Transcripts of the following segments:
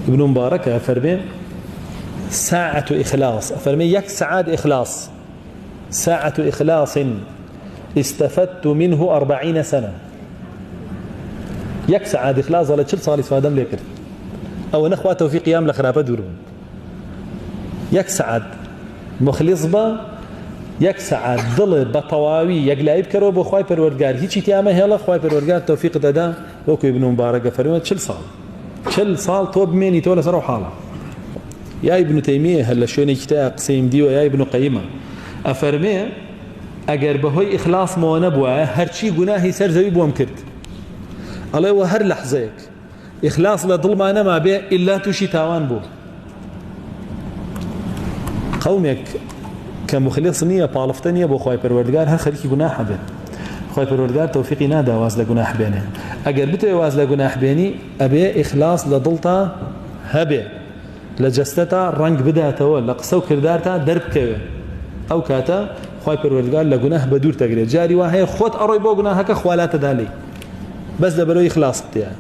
ابن مبارك فرمي ساعة إخلاص، فرمي يك ساعة إخلاص، ساعة إخلاص استفدت منه 40 سنة. يك ساعة إخلاص ولا تشل صار استفادم ليكر أو نخواته في قيام لخرافة دورون. يك ساعة مخلص با يك ساعة ضل بطواوي يقلعيب كروب وخواي پروردگار هيچي تيامه هلا خواي پروردگار توفيق دادا وكو ابن مبارك فرمي تشل صال توب ميني تولا سرو حاله. يا ابن تيمية هلا شوني كتاب قسيم ديو يا ابن قيمة أفرمي أجر بهوي إخلاص ما نبوه هرشي جناهي سر زوي بوم كرت الله وهر لحظيك إخلاص لضل ما نما به إلا تشي تاوان بو قومك كمخلص نية بالفتنية بو خواي پروردگار هر خليكي جناح به خواي پروردگار توفيقي نادا واز لجناح بينه أجر بتوي واز لجناح بيني أبي إخلاص لضلتا هبه لجستتا رنگ بداته ولا قسو كردارتا درب كوي او كاتا خواي پروردگار لگناه بدور تگري جاري واهي خود اروي بو گناهك خوالات دالي بس دبرو اخلاص تيا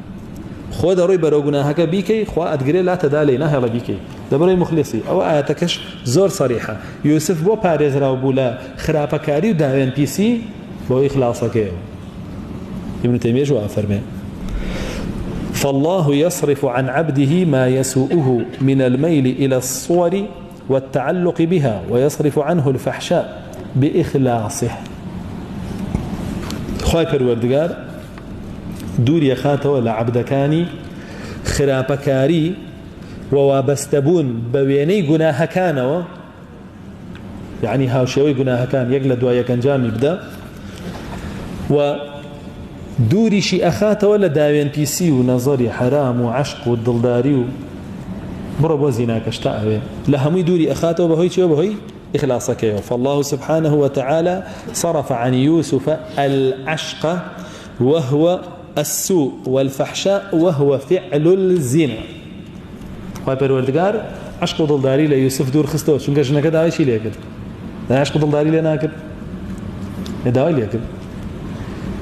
خود اروي برو گناهك بيكي خوا ادگري لا تدالي نه يلا بيكي دبرو مخلصي او اياتكش زور صريحه يوسف بو باريز راو بولا خرابكاري وداوين بي سي بو اخلاصك ابن تيميه جو افرمي فالله يصرف عن عبده ما يسوءه من الميل إلى الصور والتعلق بها ويصرف عنه الفحشاء بإخلاصه. خواهي پروردگار دور يخاته ولا عبدكاني خرابكاري ووابستبون بويني قناها كانوا يعني هاوشيوي قناها كان يقلد ويكنجام يبدأ دوري شي أخاته ولا داوين بي سي ونظري حرام وعشق والضلداري بربو زيناك اشتاء لهمي دوري أخاته وبهي شو وبهي إخلاصك. فالله سبحانه وتعالى صرف عن يوسف العشق وهو السوء والفحشاء وهو فعل الزنا. خواهي پروردگار عشق وضلداري ليوسف دور خستوه چونك جنك داوي شي ليكد لا عشق وضلداري لناكد داوي ليكد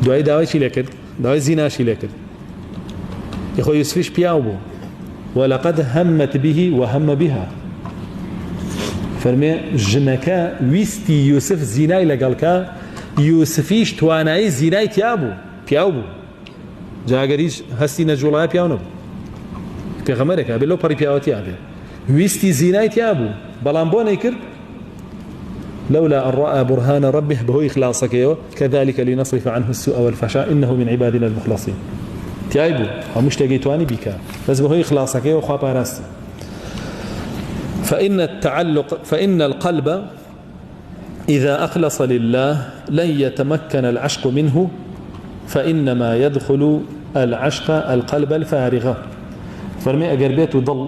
دعای دعای چی لکرد؟ دعای زنا چی لکرد؟ يخو يوسفش بياوبو ولقد همت به وهم بها فرمي جنكا ويستي يوسف زناي لقالكا يوسفيش تواناي زناي تيابو بياوبو جاگريش هستي نجولاي بياونو پیغمبرك بلو پري بياوتي ابي ويستي زناي تيابو بلامبوني كرد لولا أن رأى برهان ربه بهو إخلاصك كذلك لنصرف عنه السوء والفحشاء إنه من عبادنا المخلصين تيايبو ومش تجيتواني بك بس بهو إخلاصك وخاب راستي. فإن القلب إذا أخلص لله لن يتمكن العشق منه فإنما يدخل العشق القلب الفارغة. فرمي أقربيت وضل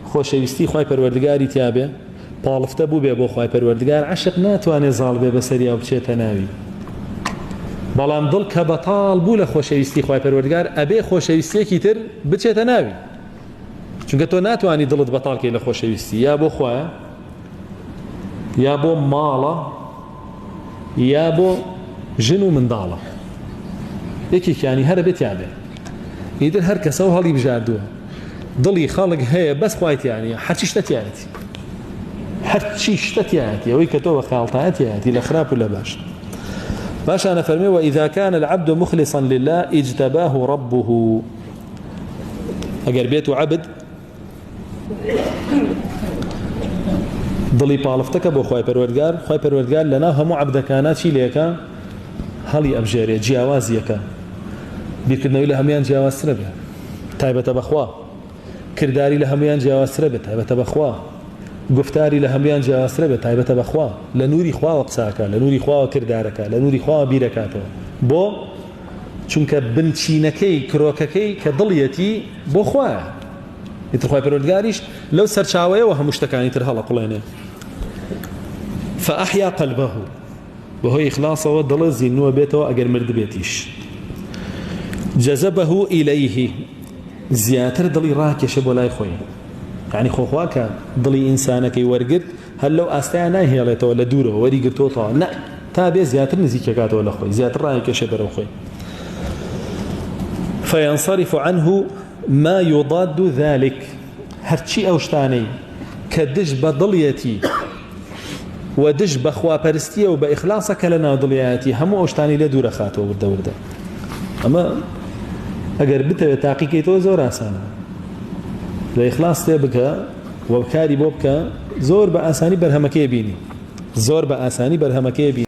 خوش يستي خواي پروردگاري تيابه بالفته بو به بو خواهی پروردگار عشق ناتوانه زال به بسری او بچه ناوی بلام دل که بطال بو لخوشویستی خواهی پروردگار ابی خوشویستی کی تر بچه ناوی چونکه تو ناتوانی دلت بطال که لخوشویستی یا بو خواه یا بو مالا یا بو جنو من دالا یکی یعنی هر بیت یعنی ایدر هر کس او حالی بجاردوه دلی خالق هي بس خواهیت یعنی حرچیش نتیانتی حتى اشتتياتي ويكتوب خالطاتي لخراب ولا باش أنا فرمي وإذا كان العبد مخلصا لله اجتباه ربه أجر بيته عبد ضلي بالفتك بو خواي پروردگار لنا هم عبد كانات شي ليكا هلي أبجاري جياوازيكا بيكدنوي لهميان جياواز سربه تايبة بخوا كرداري لهميان جياواز سربه تايبة بخوا گفتاری لهمیان جاسره به تایبەتە بەخوا لە نوری خوا قساکە لە نوری خوا کردارەکە لە نوری خوا بیرەکاتەوە بۆ چونکە بنچینەکەی کرۆکەکەی کە دڵیەتی بۆ خوایە ئیتر خوای پەروەردگاریش لەو سەرچاوەیەوە هەموو شتەکانی تر هەڵە قوڵێنێ فأحيا قلبه بەهۆی ئیخلاسەوە دڵە زیندووە بێتەوە ئەگەر مرد بێتیش جەزەبەه إليه زیاتر دڵی ڕاکێشە بۆ لای خۆی يعني خوخواك ضلي إنسانك يورقد هل لو أستعنا هي لا تولى دوره وريق توطا لا تابع زيادة نزيك كات ولا خوي زيادة رأيك شبر وخوي فينصرف عنه ما يضاد ذلك هەرچی ئەو شتانەی کە دژ بە دڵیەتی و دژ بە خواپەرستیە و بە ئیخلاسە کە لە ناو دڵیەتی هەموو ئەو شتانی لێ دوورە خاتەوە وردە وردە. ئەمە ئەگەر بتەوێت تاقیکەیتەوە زۆر ئاسانە، لە ئیخلاس تێ بکە و کاری بۆ بکە، زۆر بە ئاسانی بەرهەمەکەی بینی، زۆر بە ئاسانی بەرهەمەکەی بینی.